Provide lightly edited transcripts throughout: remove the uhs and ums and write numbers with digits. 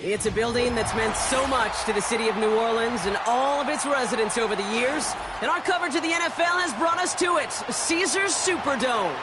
It's a building that's meant so much to the city of New Orleans and all of its residents over the years. And our coverage of the NFL has brought us to it, Caesars Superdome.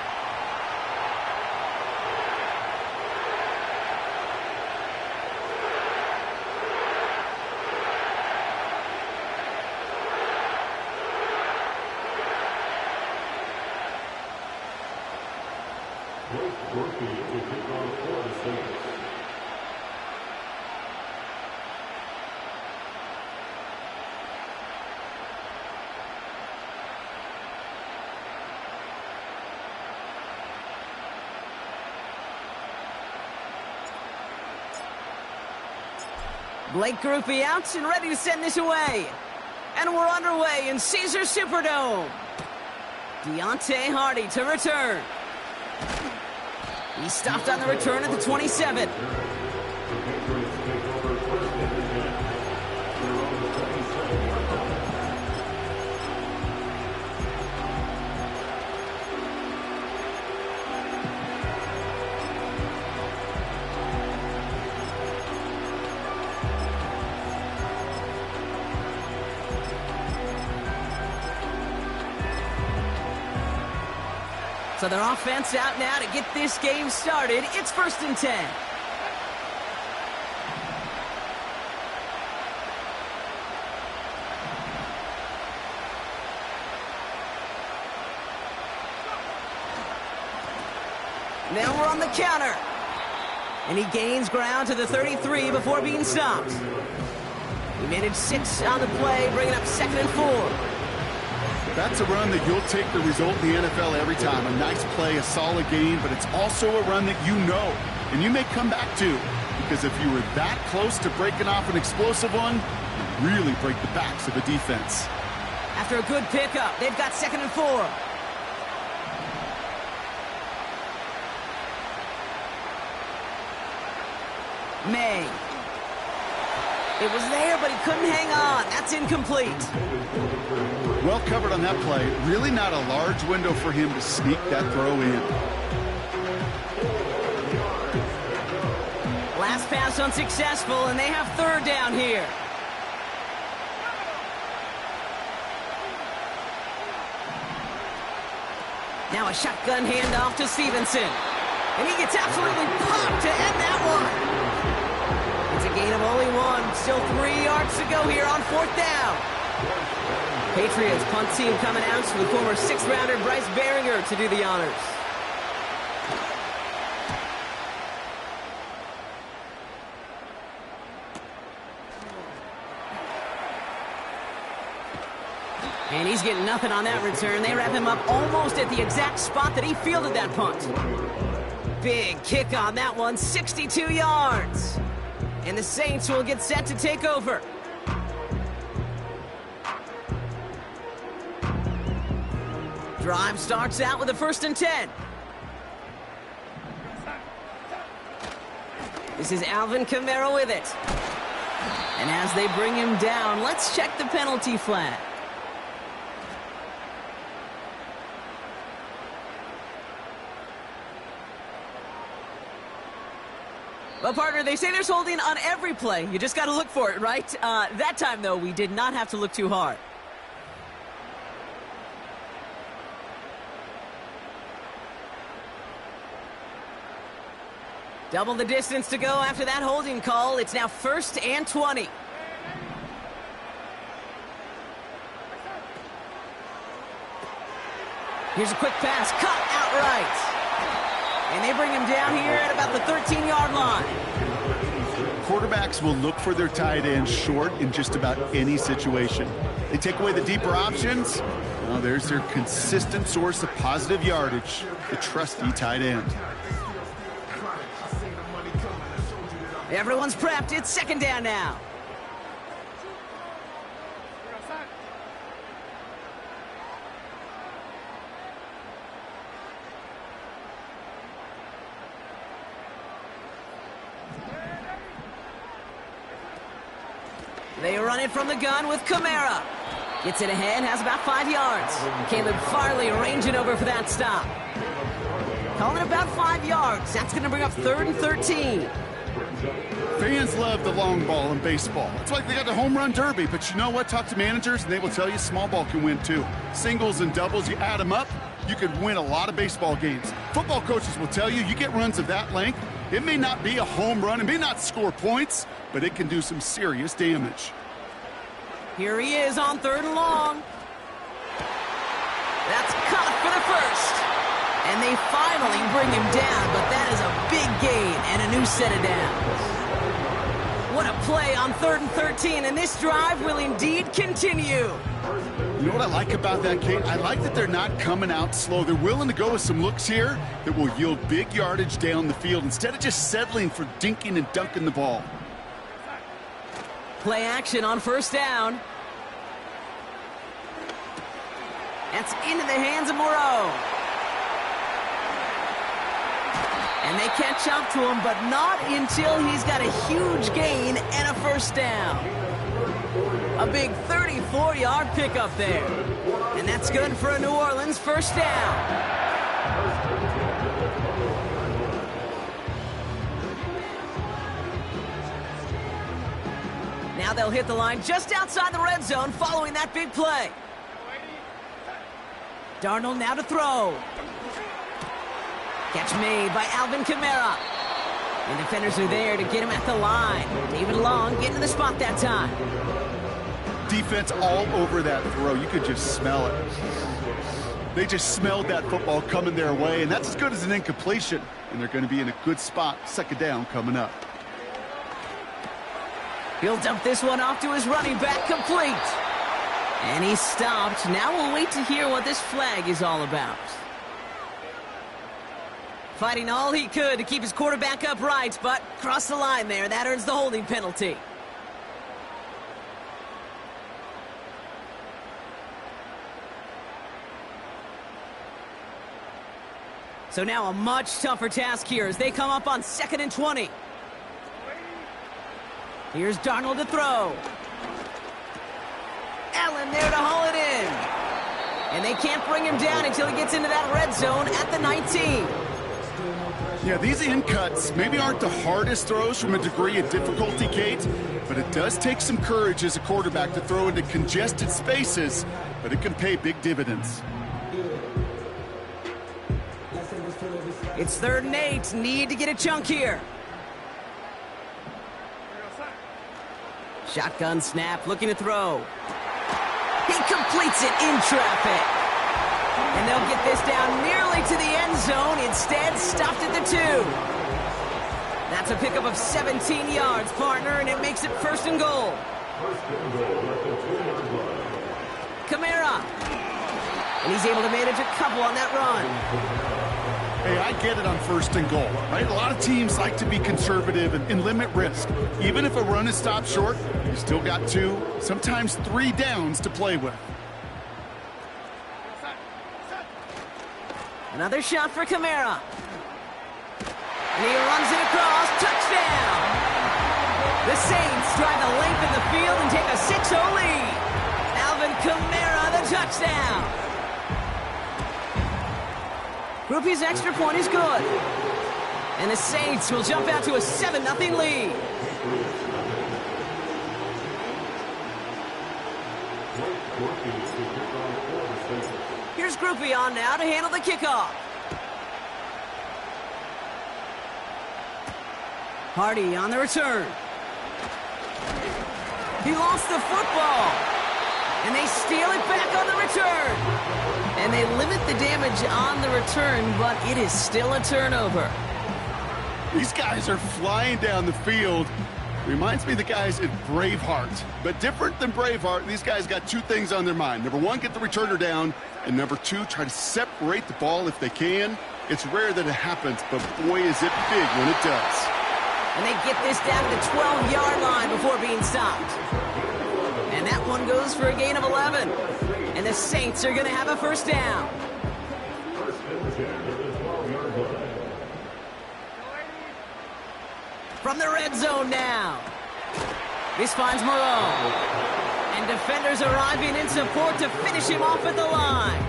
Blake Grupe out and ready to send this away. And we're underway in Caesars Superdome. Deontay Hardy to return. He stopped on the return at the 27. So their offense out now to get this game started. It's 1st and 10. Now we're on the counter. And he gains ground to the 33 before being stopped. He managed 6 on the play, bringing up 2nd and 4. That's a run that you'll take the result in the NFL every time. A nice play, a solid game, but it's also a run that you know and you may come back to, because if you were that close to breaking off an explosive one, you really break the backs of the defense. After a good pickup, they've got 2nd and 4. May. It was there, but he couldn't hang on. That's incomplete. Well covered on that play. Really not a large window for him to sneak that throw in. Last pass unsuccessful, and they have 3rd down here. Now a shotgun handoff to Stevenson. And he gets absolutely popped to end that one. It's a gain of only 1. Still 3 yards to go here on 4th down. Patriots punt team coming out with former 6th-rounder Bryce Behringer to do the honors. And he's getting nothing on that return. They wrap him up almost at the exact spot that he fielded that punt. Big kick on that one, 62 yards. And the Saints will get set to take over. Drive starts out with a 1st and 10. This is Alvin Kamara with it. And as they bring him down, let's check the penalty flag. Well, partner, they say there's holding on every play. You just got to look for it, right? That time, though, we did not have to look too hard. Double the distance to go after that holding call. It's now 1st and 20. Here's a quick pass, cut outright. And they bring him down here at about the 13-yard line. Quarterbacks will look for their tight end short in just about any situation. They take away the deeper options. Well, there's their consistent source of positive yardage, the trusty tight end. Everyone's prepped. It's 2nd down now. They run it from the gun with Kamara. Gets it ahead, has about 5 yards. Caleb Farley ranging over for that stop. Calling about 5 yards. That's going to bring up 3rd and 13. Fans love the long ball in baseball. It's like they got the home run derby, but you know what? Talk to managers, and they will tell you small ball can win too. Singles and doubles, you add them up, you could win a lot of baseball games. Football coaches will tell you, you get runs of that length, it may not be a home run, it may not score points, but it can do some serious damage. Here he is on 3rd and long. That's caught for the first. And they finally bring him down, but that is a big gain and a new set of downs. What a play on 3rd and 13, and this drive will indeed continue. You know what I like about that, Kate? I like that they're not coming out slow. They're willing to go with some looks here that will yield big yardage down the field instead of just settling for dinking and dunking the ball. Play action on 1st down. That's into the hands of Moreau. And they catch up to him, but not until he's got a huge gain and a 1st down. A big 34-yard pickup there. And that's good for a New Orleans 1st down. Now they'll hit the line just outside the red zone following that big play. Darnold now to throw. Catch made by Alvin Kamara. And defenders are there to get him at the line. David Long getting to the spot that time. Defense all over that throw. You could just smell it. They just smelled that football coming their way, and that's as good as an incompletion. And they're going to be in a good spot. 2nd down coming up. He'll dump this one off to his running back, complete. And he's stopped. Now we'll wait to hear what this flag is all about. Fighting all he could to keep his quarterback upright, but crossed the line there. That earns the holding penalty. So now a much tougher task here as they come up on 2nd and 20. Here's Darnold to throw. Allen there to haul it in. And they can't bring him down until he gets into that red zone at the 19. Yeah, these in cuts maybe aren't the hardest throws from a degree of difficulty, Kate, but it does take some courage as a quarterback to throw into congested spaces, but it can pay big dividends. It's 3rd and 8. Need to get a chunk here. Shotgun snap, looking to throw. He completes it in traffic. And they'll get this down nearly to the end zone. Instead, stopped at the 2. That's a pickup of 17 yards, partner, and it makes it 1st and goal. Kamara. And he's able to manage a couple on that run. Hey, I get it on 1st and goal, right? A lot of teams like to be conservative and limit risk. Even if a run is stopped short, you still got 2, sometimes 3 downs to play with. Another shot for Kamara. And he runs it across. Touchdown! The Saints drive the length of the field and take a 6-0 lead. Alvin Kamara, the touchdown. Groupie's extra point is good. And the Saints will jump out to a 7-0 lead. Here's Groupie on now to handle the kickoff. Hardy on the return. He lost the football. And they steal it back on the return. And they limit the damage on the return, but it is still a turnover. These guys are flying down the field. Reminds me of the guys at Braveheart. But different than Braveheart, these guys got 2 things on their mind. Number 1, get the returner down. And number 2, try to separate the ball if they can. It's rare that it happens, but boy, is it big when it does. And they get this down to the 12-yard line before being stopped. And that one goes for a gain of 11. And the Saints are going to have a 1st down. From the red zone now. This finds Moreau. And defenders arriving in support to finish him off at the line.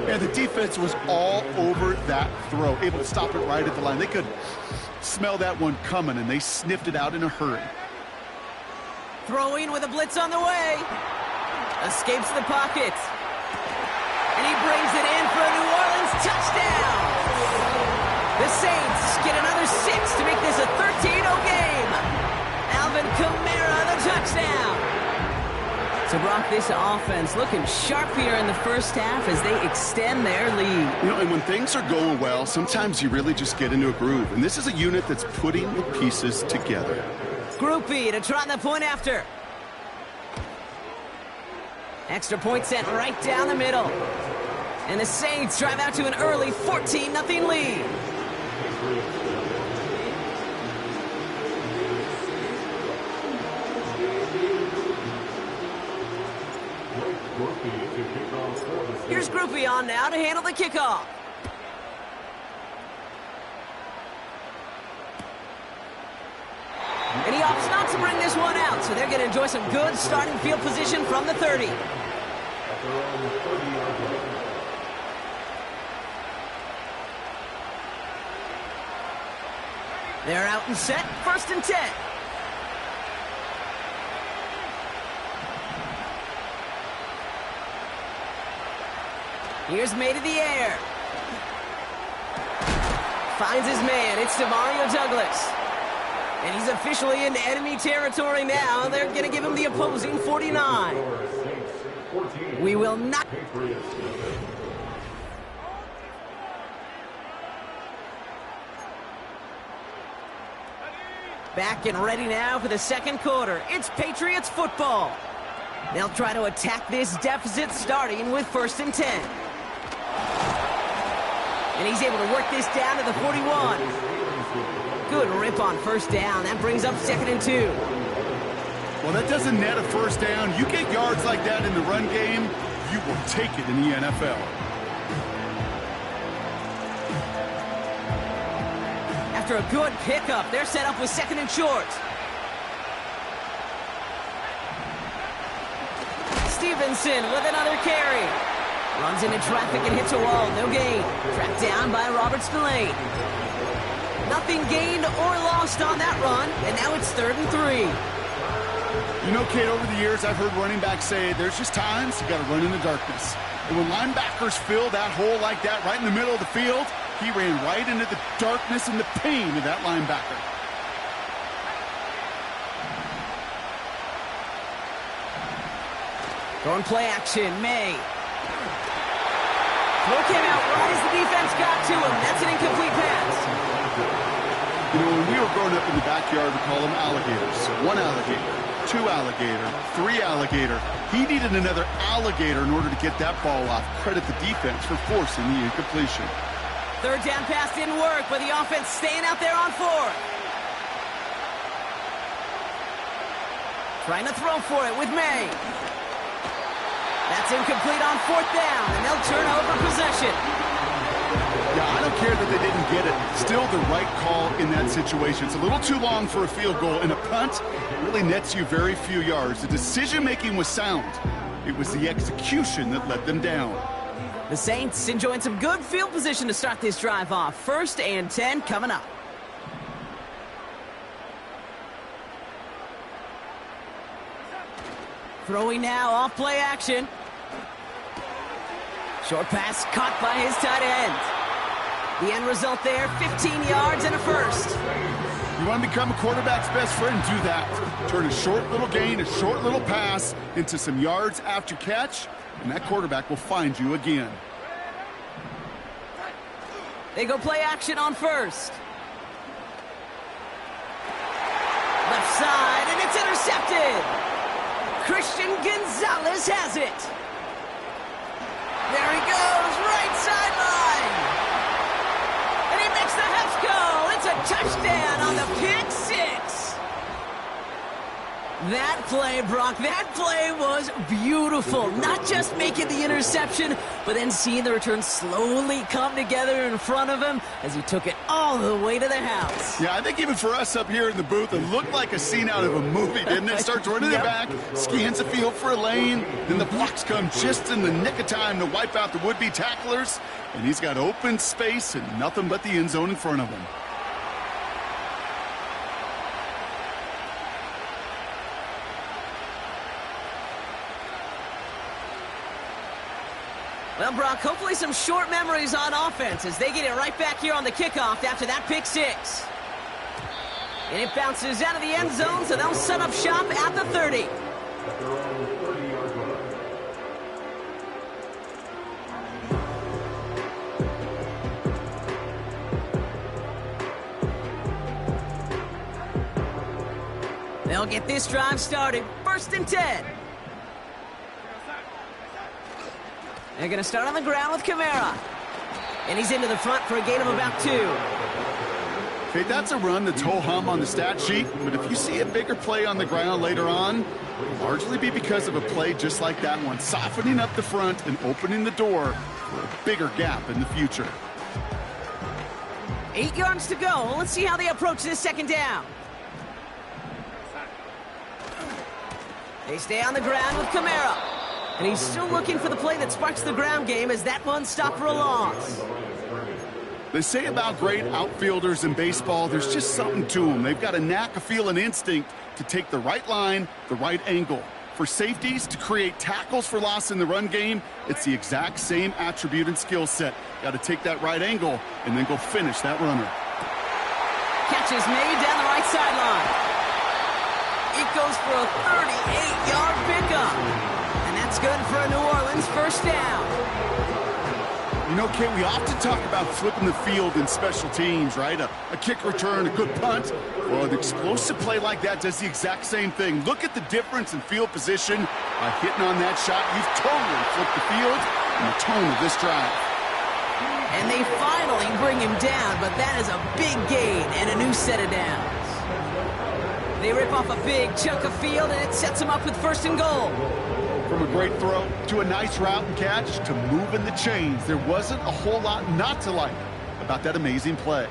And the defense was all over that throw, able to stop it right at the line. They could smell that one coming, and they sniffed it out in a hurry. Throwing with a blitz on the way. Escapes the pocket. And he brings it in for a New Orleans touchdown. The Saints get another 6 to make this a 13-0 game. Alvin Kamara, the touchdown. So, Brock, this offense looking sharp here in the first half as they extend their lead. You know, and when things are going well, sometimes you really just get into a groove. And this is a unit that's putting the pieces together. Group B to try the point after. Extra point sent right down the middle. And the Saints drive out to an early 14-0 lead. Here's Group B on now to handle the kickoff. And he opts not to bring this one out, so they're going to enjoy some good starting field position from the 30. They're out and set, 1st and 10. Here's made of the air. Finds his man. It's Demario Douglas. And he's officially in enemy territory now. They're going to give him the opposing 49. We will not... Back and ready now for the second quarter. It's Patriots football. They'll try to attack this deficit starting with 1st and 10. And he's able to work this down to the 41. Good rip on 1st down. That brings up 2nd and 2. Well, that doesn't net a 1st down. You get yards like that in the run game, you will take it in the NFL. After a good pickup, they're set up with 2nd and short. Stevenson with another carry. Runs into traffic and hits a wall. No gain. Tracked down by Robert Spillane. Nothing gained or lost on that run, and now it's 3rd and 3. You know, Kate, over the years, I've heard running backs say there's just times you got to run in the darkness. And when linebackers fill that hole like that right in the middle of the field, he ran right into the darkness and the pain of that linebacker. Going play action, May. Throw came out right as the defense got to him. That's an incomplete pass. You know, when we were growing up in the backyard, we call them alligators. 1 alligator, 2 alligator, 3 alligator. He needed another alligator in order to get that ball off. Credit the defense for forcing the incompletion. 3rd down pass didn't work, but the offense staying out there on 4th. Trying to throw for it with May. That's incomplete on 4th down, and they'll turn over possession. Yeah, I don't care that they didn't get it. Still the right call in that situation. It's a little too long for a field goal, and a punt really nets you very few yards. The decision-making was sound. It was the execution that let them down. The Saints enjoying some good field position to start this drive off. 1st and 10 coming up. Throwing now, off play action. Short pass caught by his tight end. The end result there, 15 yards and a 1st. You want to become a quarterback's best friend? Do that. Turn a short little gain, a short little pass into some yards after catch, and that quarterback will find you again. They go play action on 1st. Left side, and it's intercepted. Christian Gonzalez has it. There he goes, right sideline. And he makes the Hefco. It's a touchdown on the pick 6. That play, Brock, that play was beautiful. Not just making the interception, but then seeing the return slowly come together in front of him as he took it all the way to the house. Yeah, I think even for us up here in the booth, it looked like a scene out of a movie, didn't it? Starts running it back, scans the field for a lane, then the blocks come just in the nick of time to wipe out the would-be tacklers, and he's got open space and nothing but the end zone in front of him. Well, Brock, hopefully some short memories on offense as they get it right back here on the kickoff after that pick six. And it bounces out of the end zone, so they'll set up shop at the 30. They'll get this drive started. 1st and 10. They're going to start on the ground with Kamara. And he's into the front for a gain of about 2. Okay, that's a run that's ho-hum on the stat sheet, but if you see a bigger play on the ground later on, it'll largely be because of a play just like that one, softening up the front and opening the door for a bigger gap in the future. 8 yards to go. Let's see how they approach this 2nd down. They stay on the ground with Kamara. And he's still looking for the play that sparks the ground game as that one stopped for a loss. They say about great outfielders in baseball, there's just something to them. They've got a knack, a feel, an instinct to take the right line, the right angle. For safeties to create tackles for loss in the run game, it's the exact same attribute and skill set. Got to take that right angle and then go finish that runner. Catch is made down the right sideline. It goes for a 38-yard pickup. And that's good for a New Orleans 1st down. You know, Kate, we often talk about flipping the field in special teams, right? A kick return, a good punt. Well, an explosive play like that does the exact same thing. Look at the difference in field position. By hitting on that shot, you've totally flipped the field and the tone of this drive. And they finally bring him down, but that is a big gain and a new set of downs. They rip off a big chunk of field, and it sets them up with 1st and goal. From a great throw to a nice route and catch to moving the chains, there wasn't a whole lot not to like about that amazing play.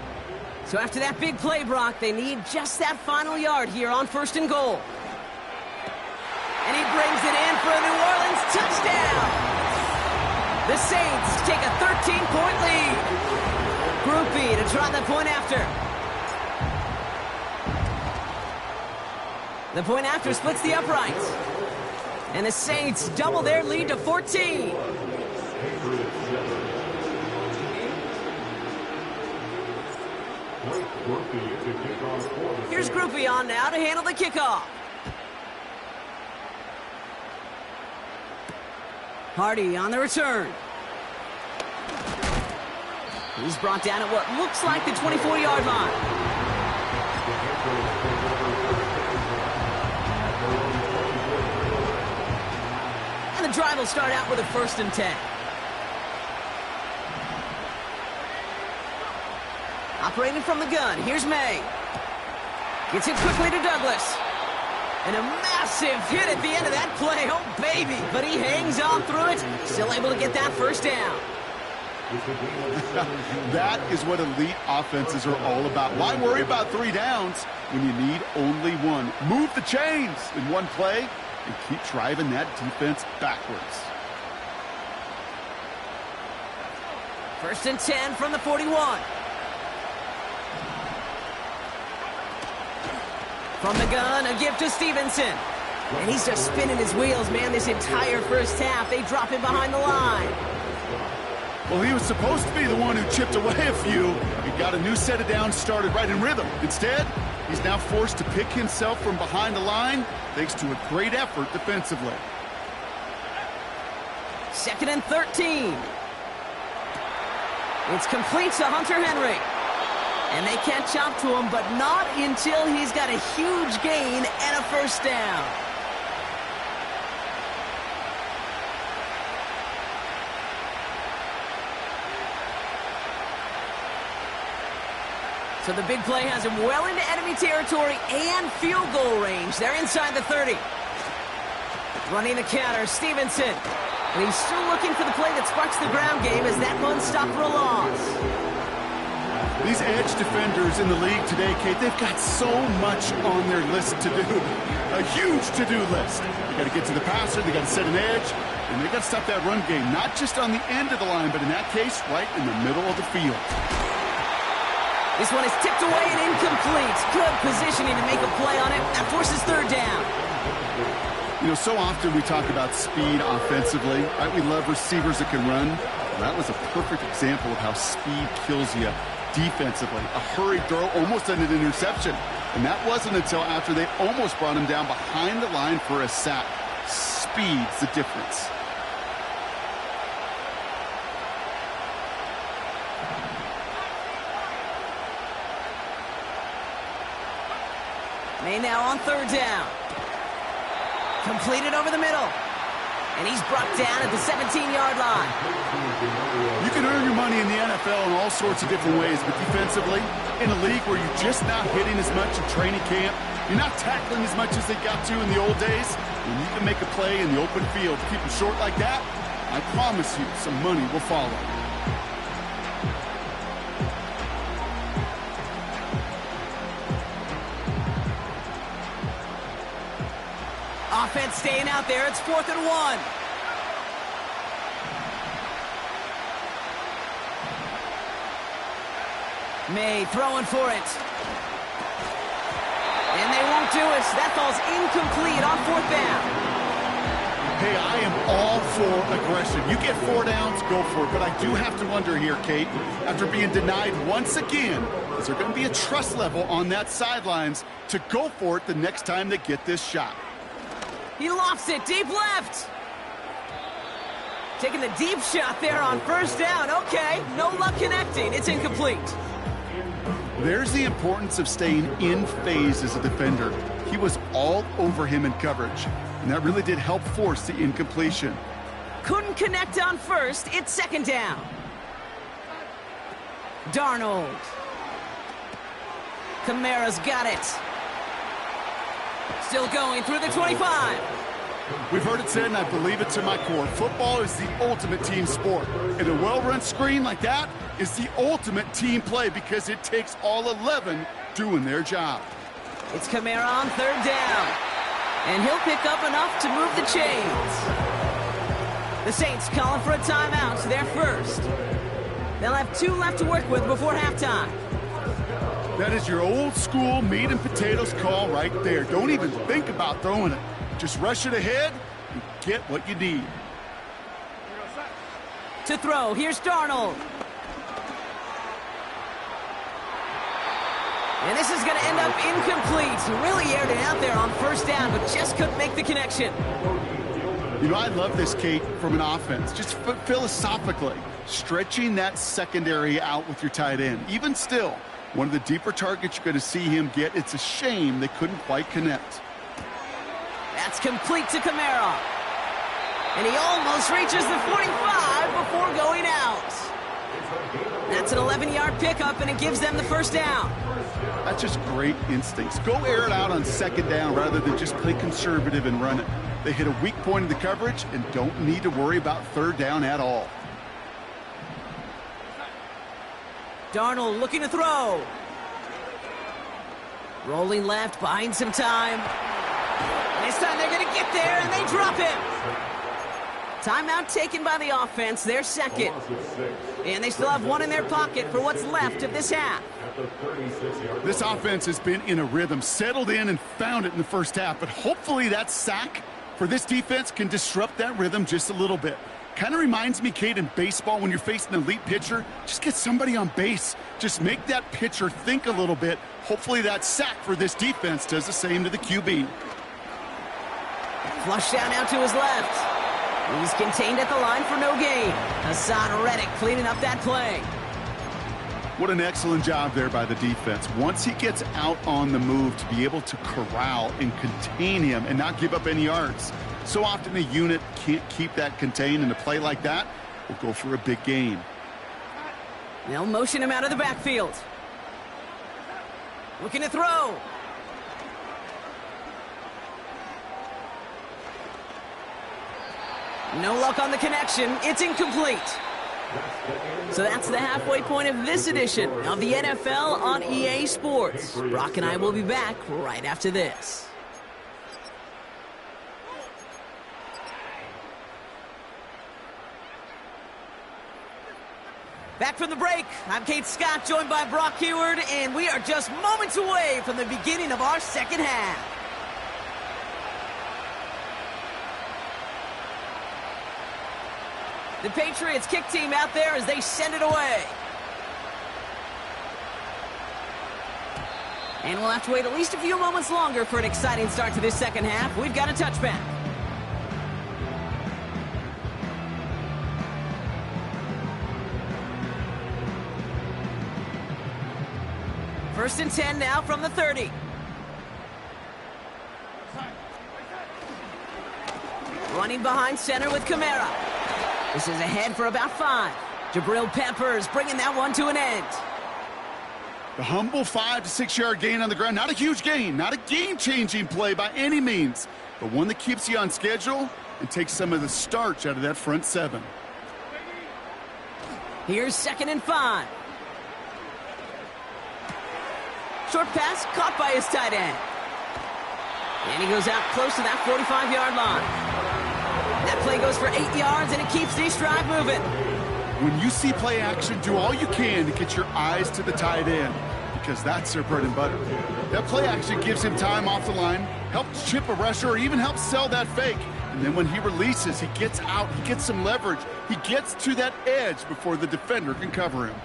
So after that big play, Brock, they need just that final yard here on 1st and goal. And he brings it in for a New Orleans touchdown. The Saints take a 13-point lead. Groupie to try the point after. The point after splits the uprights. And the Saints double their lead to 14. Here's Groupie on now to handle the kickoff. Hardy on the return. He's brought down at what looks like the 24-yard line. And the drive will start out with a 1st and 10. Operating from the gun, here's May. Gets it quickly to Douglas. And a massive hit at the end of that play. Oh, baby. But he hangs on through it. Still able to get that 1st down. That is what elite offenses are all about. Why worry about 3 downs when you need only 1? Move the chains in one play and keep driving that defense backwards. 1st and 10 from the 41. From the gun, a gift to Stevenson. And he's just spinning his wheels, man, this entire 1st half. They drop him behind the line. Well, he was supposed to be the one who chipped away a few. He got a new set of downs started right in rhythm. Instead, he's now forced to pick himself from behind the line thanks to a great effort defensively. 2nd and 13. It's complete to Hunter Henry. And they catch up to him, but not until he's got a huge gain and a 1st down. So the big play has him well into enemy territory and field goal range. They're inside the 30. Running the counter, Stevenson. And he's still looking for the play that sparks the ground game as that one stopped for a loss. These edge defenders in the league today, Kate, they've got so much on their list to do. A huge to-do list. They got to get to the passer, they got to set an edge, and they got to stop that run game, not just on the end of the line, but in that case, right in the middle of the field. This one is tipped away and incomplete. Good positioning to make a play on it. That forces 3rd down. You know, so often we talk about speed offensively, right? We love receivers that can run. Well, that was a perfect example of how speed kills you defensively. A hurried throw almost ended an interception. And that wasn't until after they almost brought him down behind the line for a sack. Speed's the difference. May now on third down. Completed over the middle. And he's brought down at the 17-yard line. You can earn your money in the NFL in all sorts of different ways, but defensively, in a league where you're just not hitting as much in training camp, you're not tackling as much as they got to in the old days, when you can make a play in the open field, keep them short like that, I promise you some money will follow. Offense staying out there. It's 4th and 1. May throwing for it. And they won't do it. That ball's incomplete on 4th down. Hey, I am all for aggression. You get 4 downs, go for it. But I do have to wonder here, Kate, after being denied once again, is there going to be a trust level on that sidelines to go for it the next time they get this shot? He lofts it deep left. Taking the deep shot there on 1st down. Okay, no luck connecting. It's incomplete. There's the importance of staying in phase as a defender. He was all over him in coverage, and that really did help force the incompletion. Couldn't connect on 1st. It's 2nd down. Darnold. Kamara's got it. Still going through the 25. We've heard it said, and I believe it to my core, football is the ultimate team sport. And a well-run screen like that is the ultimate team play because it takes all 11 doing their job. It's Kamara on 3rd down. And he'll pick up enough to move the chains. The Saints calling for a timeout. They're first. They'll have 2 left to work with before halftime. That is your old school meat and potatoes call right there. Don't even think about throwing it. Just rush it ahead and get what you need. To throw, here's Darnold. And this is going to end up incomplete. He really aired it out there on 1st down, but just couldn't make the connection. You know, I love this, Kate, from an offense. Just philosophically, stretching that secondary out with your tight end. Even still, one of the deeper targets you're going to see him get. It's a shame they couldn't quite connect. That's complete to Kamara. And he almost reaches the 45 before going out. That's an 11-yard pickup, and it gives them the 1st down. That's just great instincts. Go air it out on 2nd down rather than just play conservative and run it. They hit a weak point in the coverage and don't need to worry about 3rd down at all. Darnold looking to throw. Rolling left, buying some time. This time they're going to get there, and they drop him. Timeout taken by the offense, their 2nd. And they still have 1 in their pocket for what's left of this half. This offense has been in a rhythm, settled in and found it in the 1st half. But hopefully that sack for this defense can disrupt that rhythm just a little bit. Kind of reminds me, Kate, in baseball when you're facing an elite pitcher, just get somebody on base. Just make that pitcher think a little bit. Hopefully that sack for this defense does the same to the QB. Flush down now to his left. He's contained at the line for no gain. Hassan Reddick cleaning up that play. What an excellent job there by the defense. Once he gets out on the move, to be able to corral and contain him and not give up any yards. So often a unit can't keep that contained, and a play like that will go for a big gain. They'll motion him out of the backfield. Looking to throw. No luck on the connection. It's incomplete. So that's the halfway point of this edition of the NFL on EA Sports. Brock and I will be back right after this. Back from the break, I'm Kate Scott, joined by Brock Heward, and we are just moments away from the beginning of our 2nd half. The Patriots kick team out there as they send it away. And we'll have to wait at least a few moments longer for an exciting start to this second half. We've got a touchback. First and 10 now from the 30. Running behind center with Kamara. This is ahead for about 5. Jabril Peppers bringing that one to an end. The humble 5 to 6 yard gain on the ground. Not a huge gain, not a game-changing play by any means, but one that keeps you on schedule and takes some of the starch out of that front 7. Here's second and 5. Short pass caught by his tight end. And he goes out close to that 45-yard line. That play goes for 8 yards, and it keeps this drive moving. When you see play action, do all you can to get your eyes to the tight end, because that's their bread and butter. That play action gives him time off the line, helps chip a rusher, or even helps sell that fake. And then when he releases, he gets out, he gets some leverage. He gets to that edge before the defender can cover him.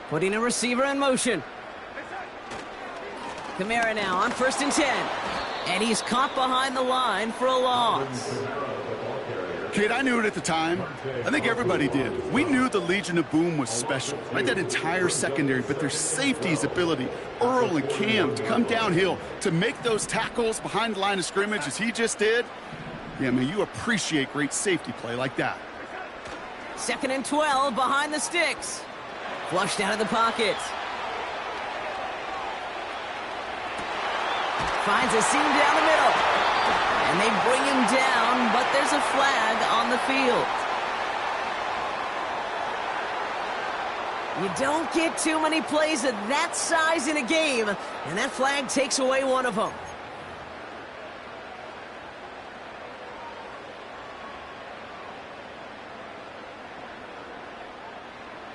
Putting a receiver in motion. Kamara now on first and 10. And he's caught behind the line for a loss. Kate, I knew it at the time. I think everybody did. We knew the Legion of Boom was special, right? That entire secondary, but their safety's ability, Earl and Cam, to come downhill, to make those tackles behind the line of scrimmage as he just did. Yeah, man, you appreciate great safety play like that. Second and 12 behind the sticks. Flushed out of the pocket. Finds a seam down the middle. And they bring him down, but there's a flag on the field. You don't get too many plays of that size in a game, and that flag takes away one of them.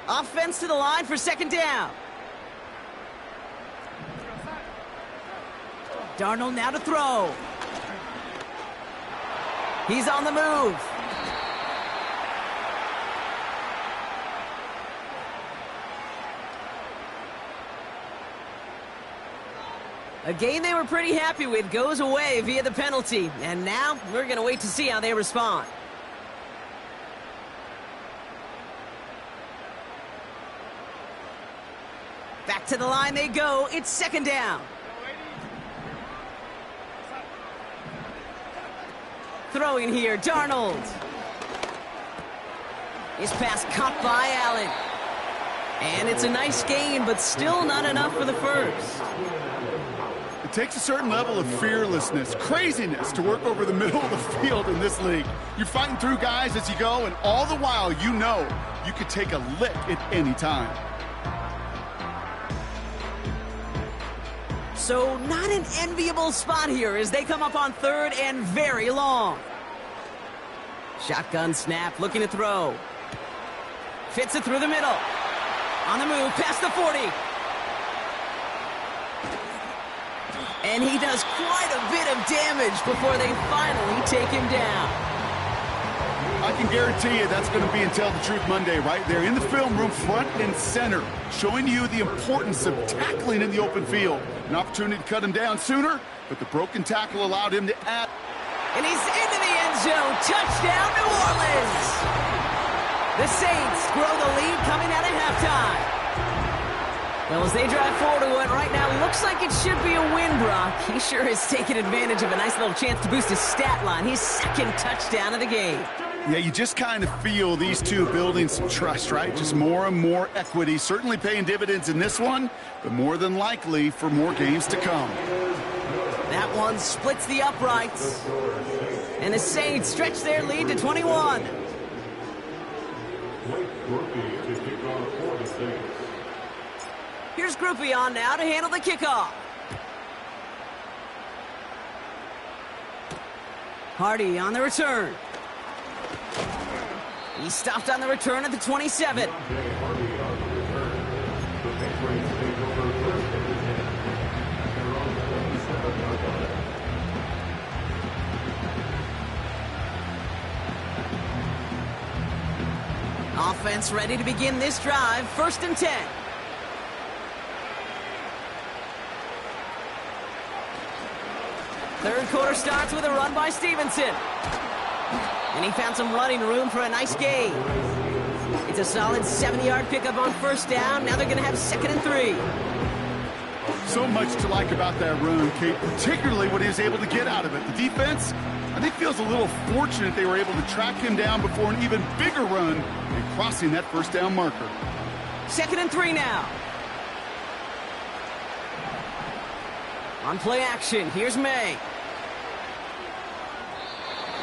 Offense to the line for second down. Darnold now to throw. He's on the move. A game they were pretty happy with goes away via the penalty. And now we're going to wait to see how they respond. Back to the line they go. It's second down. Throwing here, Darnold. His pass caught by Allen. And it's a nice gain, but still not enough for the first. It takes a certain level of fearlessness, craziness to work over the middle of the field in this league. You're fighting through guys as you go, and all the while you know you could take a lick at any time. So not an enviable spot here as they come up on third and very long. Shotgun snap, looking to throw. Fits it through the middle. On the move, past the 40. And he does quite a bit of damage before they finally take him down. I can guarantee you that's going to be in Tell the Truth Monday right there in the film room, front and center, showing you the importance of tackling in the open field. An opportunity to cut him down sooner, but the broken tackle allowed him to add. And he's into the end zone. Touchdown, New Orleans. The Saints grow the lead coming out of halftime. Well, as they drive forward to what right now looks like it should be a win, Brock. He sure has taken advantage of a nice little chance to boost his stat line. His second touchdown of the game. Yeah, you just kind of feel these two building some trust, right? Just more and more equity. Certainly paying dividends in this one, but more than likely for more games to come. That one splits the uprights. And the Saints stretch their lead to 21. Here's Groupie on now to handle the kickoff. Hardy on the return. He stopped on the return at the 27. Offense ready to begin this drive. 1st and 10. Third quarter starts with a run by Stevenson. And he found some running room for a nice gain. It's a solid 70-yard pickup on 1st down. Now they're going to have 2nd and 3. So much to like about that run, Kate, particularly what he was able to get out of it. The defense, I think, feels a little fortunate they were able to track him down before an even bigger run and crossing that 1st down marker. 2nd and 3 now. On play action, here's May.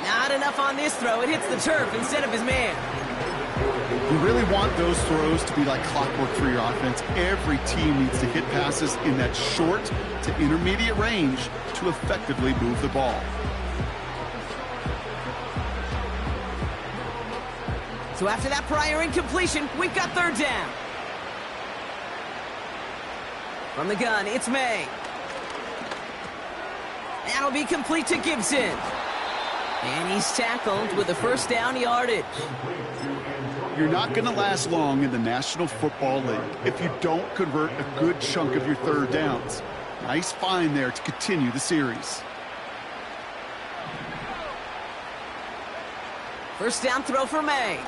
Not enough on this throw. It hits the turf instead of his man. You really want those throws to be like clockwork for your offense. Every team needs to hit passes in that short to intermediate range to effectively move the ball. So after that prior incompletion, we've got 3rd down. From the gun, it's May. That'll be complete to Gibson. And he's tackled with the 1st down yardage. You're not going to last long in the National Football League if you don't convert a good chunk of your 3rd downs. Nice find there to continue the series. 1st down throw for May.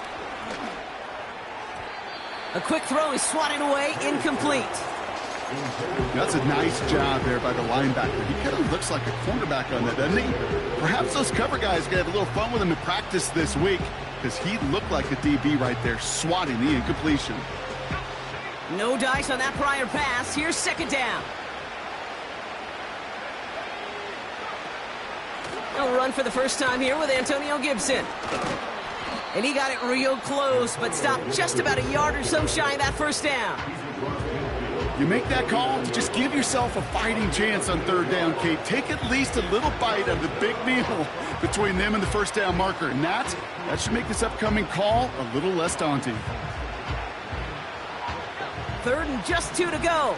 A quick throw is swatted away, incomplete. That's a nice job there by the linebacker. He kind of looks like a cornerback on that, doesn't he? Perhaps those cover guys are going to have a little fun with him in practice this week, because he looked like a DB right there, swatting the incompletion. No dice on that prior pass. Here's 2nd down. He'll run for the first time here with Antonio Gibson. And he got it real close, but stopped just about a yard or so shy of that 1st down. You make that call to just give yourself a fighting chance on 3rd down, Kate. Take at least a little bite of the big meal between them and the 1st down marker. And that should make this upcoming call a little less daunting. 3rd and just 2 to go.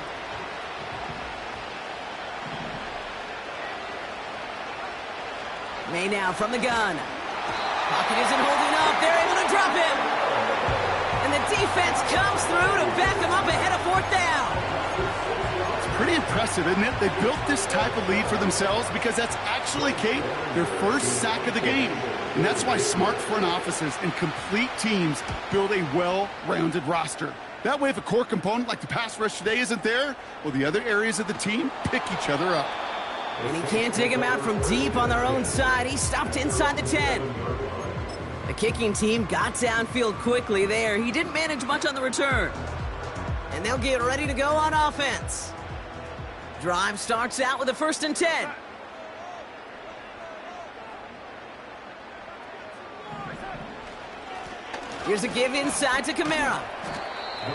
May now from the gun. Pocket isn't holding up. They're able to drop him. And the defense comes through to back him up ahead of 4th down. Pretty impressive, isn't it? They built this type of lead for themselves because that's actually, Kate, their 1st sack of the game. And that's why smart front offices and complete teams build a well-rounded roster. That way, if a core component like the pass rush today isn't there, well, the other areas of the team pick each other up. And he can't dig him out from deep on their own side. He stopped inside the 10. The kicking team got downfield quickly there. He didn't manage much on the return. And they'll get ready to go on offense. Drive starts out with a 1st and 10. Here's a give inside to Kamara.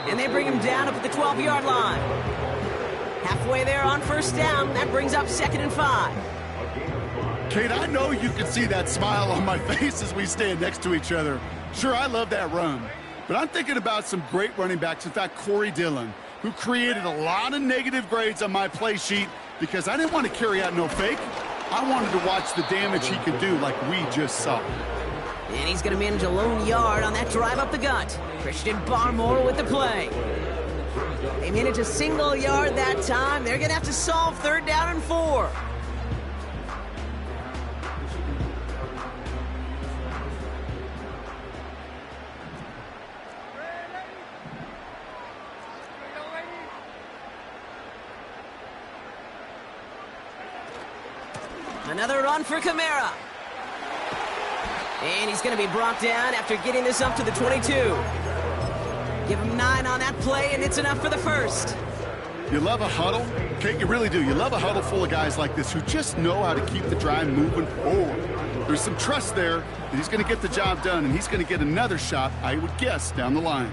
And they bring him down up at the 12-yard line. Halfway there on 1st down. That brings up 2nd and 5. Kate, I know you can see that smile on my face as we stand next to each other. Sure, I love that run. But I'm thinking about some great running backs. In fact, Corey Dillon, who created a lot of negative grades on my play sheet because I didn't want to carry out no fake. I wanted to watch the damage he could do like we just saw. And he's going to manage a lone yard on that drive up the gut. Christian Barmore with the play. They manage a single yard that time. They're going to have to solve 3rd down and 4. Another run for Kamara. And he's going to be brought down after getting this up to the 22. Give him 9 on that play, and it's enough for the 1st. You love a huddle? Kate, you really do. You love a huddle full of guys like this who just know how to keep the drive moving forward. There's some trust there that he's going to get the job done, and he's going to get another shot, I would guess, down the line.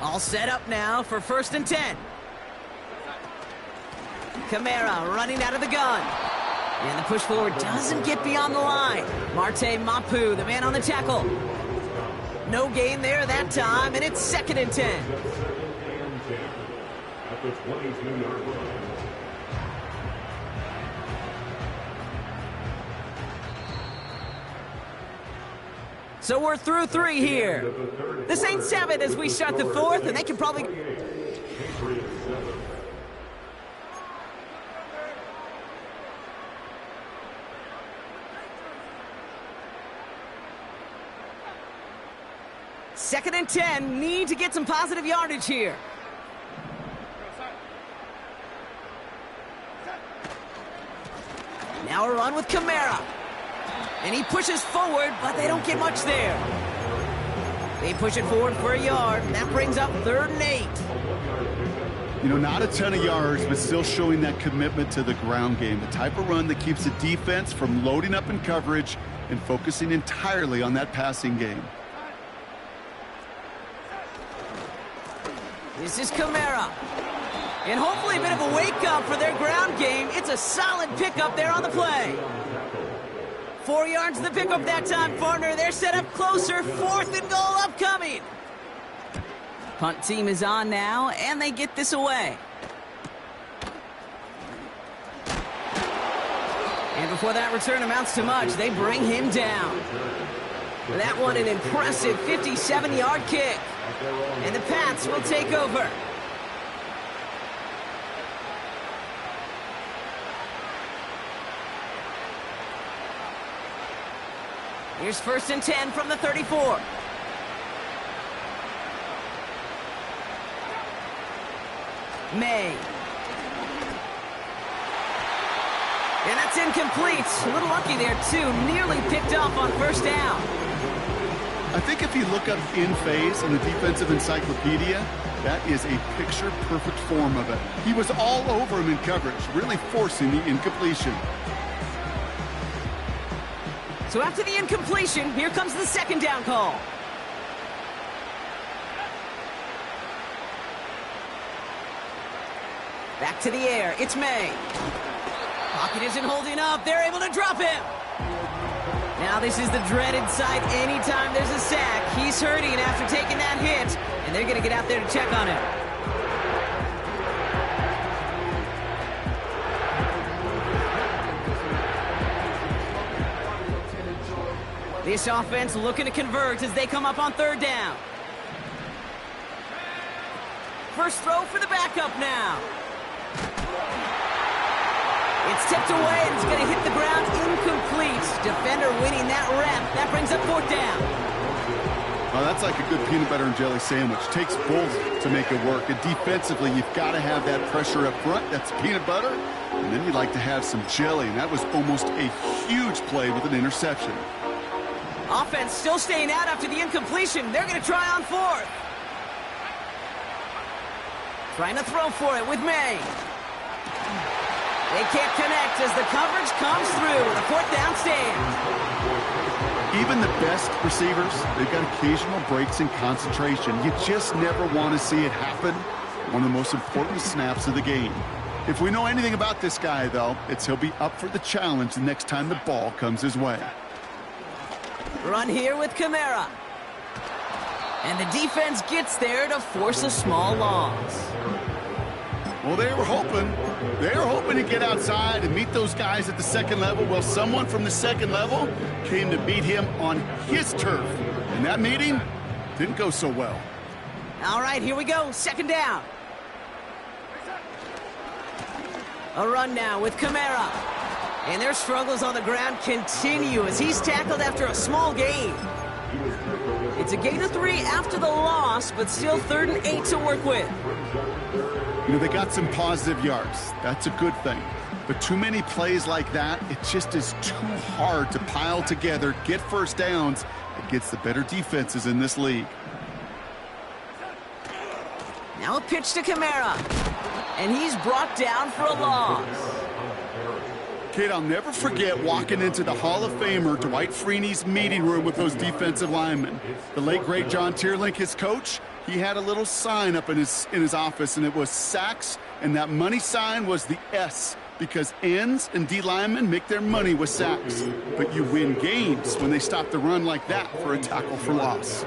All set up now for 1st and 10. Kamara running out of the gun. And the push forward doesn't get beyond the line. Marte Mapu, the man on the tackle. No gain there that time, and it's 2nd and 10. So we're through 3 here. The Saints have it as we start the 4th, and they can probably... Second and 10, need to get some positive yardage here. Now a run with Kamara. And he pushes forward, but they don't get much there. They push it forward for a yard. That brings up 3rd and 8. You know, not a ton of yards, but still showing that commitment to the ground game. The type of run that keeps the defense from loading up in coverage and focusing entirely on that passing game. This is Kamara. And hopefully a bit of a wake-up for their ground game. It's a solid pickup there on the play. 4 yards the pickup that time, partner. They're set up closer. 4th and goal upcoming. Punt team is on now, and they get this away. And before that return amounts to much, they bring him down. For that one, an impressive 57-yard kick. And the Pats will take over. Here's 1st and 10 from the 34. May. And that's incomplete. A little lucky there, too. Nearly picked off on 1st down. I think if you look up in phase in the defensive encyclopedia, that is a picture-perfect form of it. He was all over him in coverage, really forcing the incompletion. So after the incompletion, here comes the 2nd down call. Back to the air. It's May. Pocket isn't holding up. They're able to drop him. Now this is the dreaded sight anytime there's a sack. He's hurting after taking that hit, and they're going to get out there to check on him. This offense looking to convert as they come up on 3rd down. First throw for the backup now. It's tipped away and it's going to hit the ground incomplete. Defender winning that rep. That brings up 4th down. Well, that's like a good peanut butter and jelly sandwich. Takes both to make it work. And defensively, you've got to have that pressure up front. That's peanut butter. And then you'd like to have some jelly. And that was almost a huge play with an interception. Offense still staying out after the incompletion. They're going to try on 4th. Trying to throw for it with May. They can't connect as the coverage comes through. The 4th down stand. Even the best receivers, they've got occasional breaks in concentration. You just never want to see it happen. One of the most important snaps of the game. If we know anything about this guy, though, it's he'll be up for the challenge the next time the ball comes his way. Run here with Kamara. And the defense gets there to force a small loss. Well, they were hoping to get outside and meet those guys at the 2nd level. Well, someone from the 2nd level came to beat him on his turf. And that meeting didn't go so well. All right, here we go. 2nd down. A run now with Kamara. And their struggles on the ground continue as he's tackled after a small gain. It's a gain of 3 after the loss, but still 3rd and 8 to work with. You know, they got some positive yards. That's a good thing. But too many plays like that, it just is too hard to pile together, get 1st downs against the better defenses in this league. Now a pitch to Kamara. And he's brought down for a loss. Kid, I'll never forget walking into the Hall of Famer Dwight Freeney's meeting room with those defensive linemen. The late, great John Tierlink, his coach, he had a little sign up in his office, and it was sacks, and that money sign was the S, because ends and D linemen make their money with sacks. But you win games when they stop the run like that for a tackle for loss.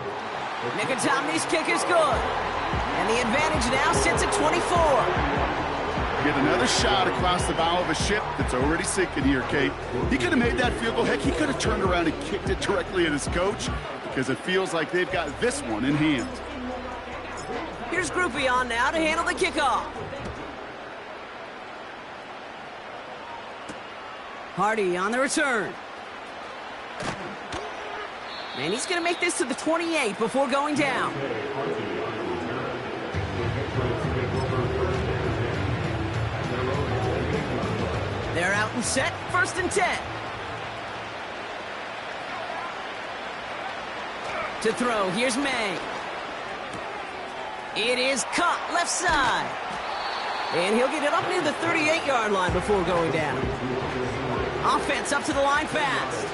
Nicotomney's kick is good. And the advantage now sits at 24. Get another shot across the bow of a ship that's already sinking here, Kate. He could have made that field goal. Heck, he could have turned around and kicked it directly at his coach. because it feels like they've got this one in hand. Here's Groupie on now to handle the kickoff. Hardy on the return. And he's going to make this to the 28 before going down. They're out and set, 1st and 10. To throw, here's May. It is caught left side. And he'll get it up near the 38-yard line before going down. Offense up to the line fast.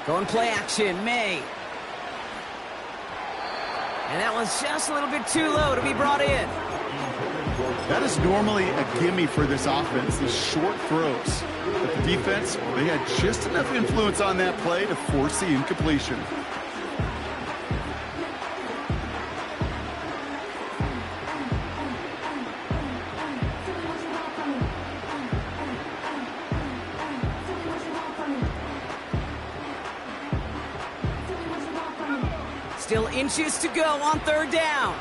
Going play action, May. And that one's just a little bit too low to be brought in. That is normally a gimme for this offense, these short throws. But the defense, they had just enough influence on that play to force the incompletion. Still inches to go on 3rd down.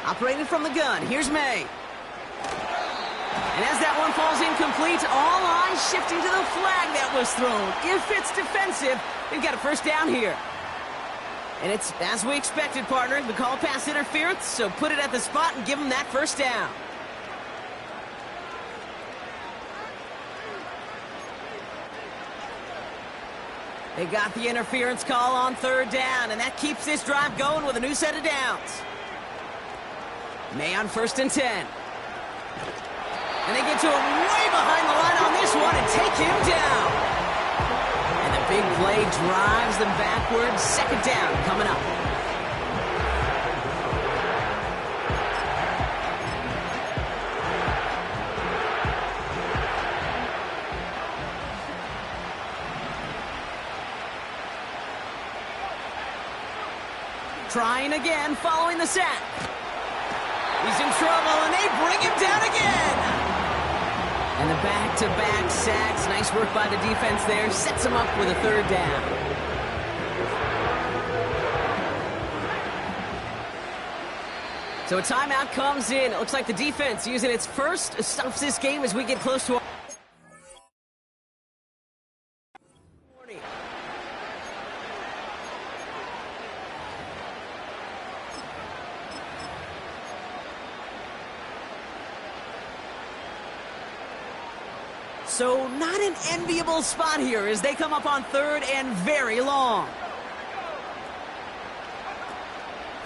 Operating from the gun, here's May. And as that one falls incomplete, all eyes shifting to the flag that was thrown. If it's defensive, they've got a 1st down here. And it's as we expected, partner. The call pass interference, so put it at the spot and give them that 1st down. They got the interference call on 3rd down, and that keeps this drive going with a new set of downs. May on 1st and 10. And they get to him way behind the line on this one and take him down. And the big play drives them backwards. 2nd down coming up. Trying again following the sack. He's in trouble, and they bring him down again. And the back-to-back sacks. Nice work by the defense there. Sets him up with a 3rd down. So a timeout comes in. It looks like the defense using its first stops this game as we get close to... So not an enviable spot here as they come up on 3rd and very long.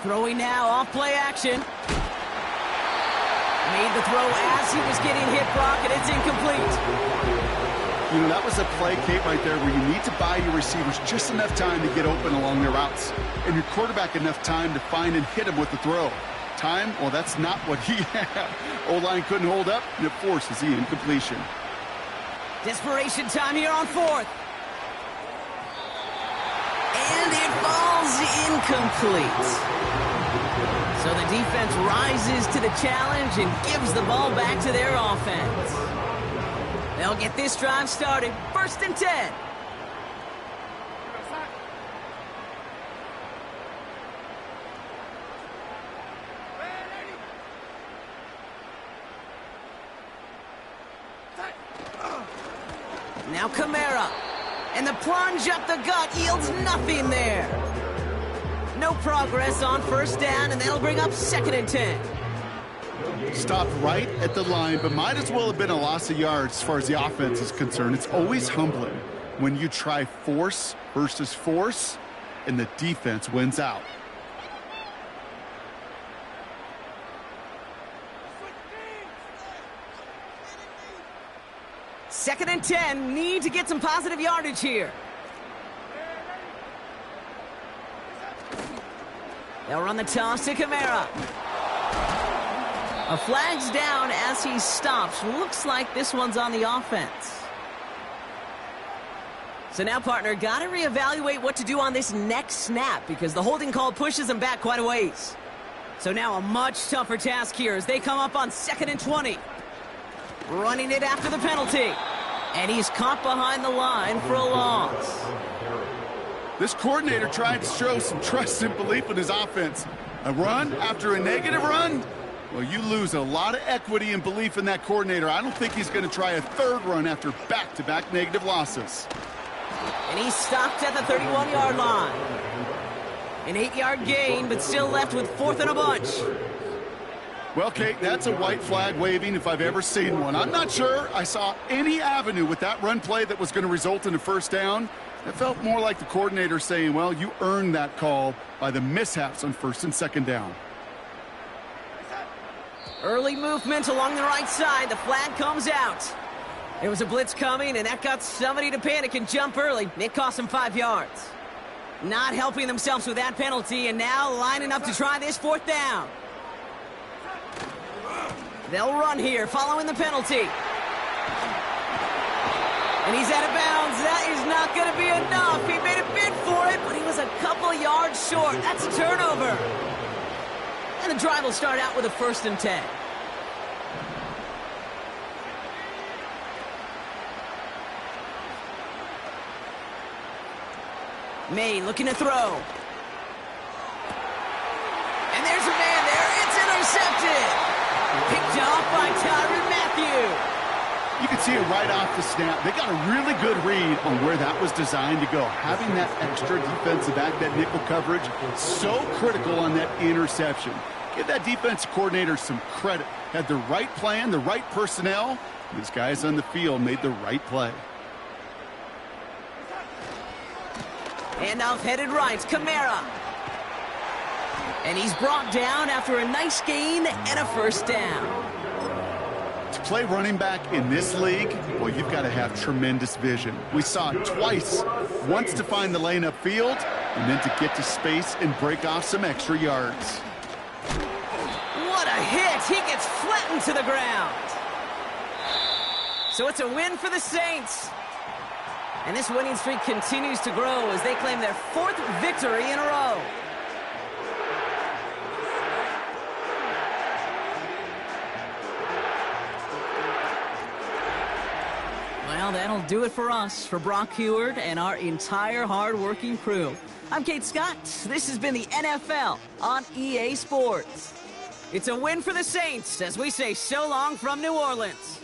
Throwing now off play action. Made the throw as he was getting hit, Brock, and it's incomplete. You know, that was a play, Kate, right there where you need to buy your receivers just enough time to get open along their routes. And your quarterback enough time to find and hit him with the throw. Time, well, that's not what he had. O-line couldn't hold up, and it forces the incompletion. Desperation time here on 4th. And it falls incomplete. So the defense rises to the challenge and gives the ball back to their offense. They'll get this drive started. 1st and 10. Now Kamara, and the plunge up the gut yields nothing there. No progress on 1st down, and that'll bring up 2nd and 10. Stopped right at the line, but might as well have been a loss of yards as far as the offense is concerned. It's always humbling when you try force versus force, and the defense wins out. Second and 10, need to get some positive yardage here. They'll run the toss to Kamara. A flag's down as he stops. Looks like this one's on the offense. So now, partner, got to reevaluate what to do on this next snap because the holding call pushes him back quite a ways. So now a much tougher task here as they come up on 2nd and 20. Running it after the penalty. And he's caught behind the line for a loss. This coordinator tried to show some trust and belief in his offense. A run after a negative run? Well, you lose a lot of equity and belief in that coordinator. I don't think he's going to try a third run after back-to-back negative losses. And he's stopped at the 31-yard line. An 8-yard gain, but still left with 4th and a bunch. Well, Kate, that's a white flag waving if I've ever seen one. I'm not sure I saw any avenue with that run play that was going to result in a first down. It felt more like the coordinator saying, well, you earned that call by the mishaps on 1st and 2nd down. Early movement along the right side. The flag comes out. There was a blitz coming, and that got somebody to panic and jump early. It cost them 5 yards. Not helping themselves with that penalty, and now lining up to try this 4th down. They'll run here following the penalty. And he's out of bounds. That is not going to be enough. He made a bid for it, but he was a couple yards short. That's a turnover. And the drive will start out with a 1st and 10. May looking to throw. And there's a man there. It's intercepted. Picked off by Tyrann Mathieu. You can see it right off the snap. They got a really good read on where that was designed to go. Having that extra defensive back, that nickel coverage, so critical on that interception. Give that defense coordinator some credit. Had the right plan, the right personnel. These guys on the field made the right play. Handoff headed right, Kamara. And he's brought down after a nice gain and a 1st down. To play running back in this league, well, you've got to have tremendous vision. We saw it twice. Once to find the lane upfield, and then to get to space and break off some extra yards. What a hit! He gets flattened to the ground. So it's a win for the Saints. And this winning streak continues to grow as they claim their 4th victory in a row. Well, that'll do it for us, for Brock Heward and our entire hard-working crew. I'm Kate Scott. This has been the NFL on EA Sports. It's a win for the Saints as we say so long from New Orleans.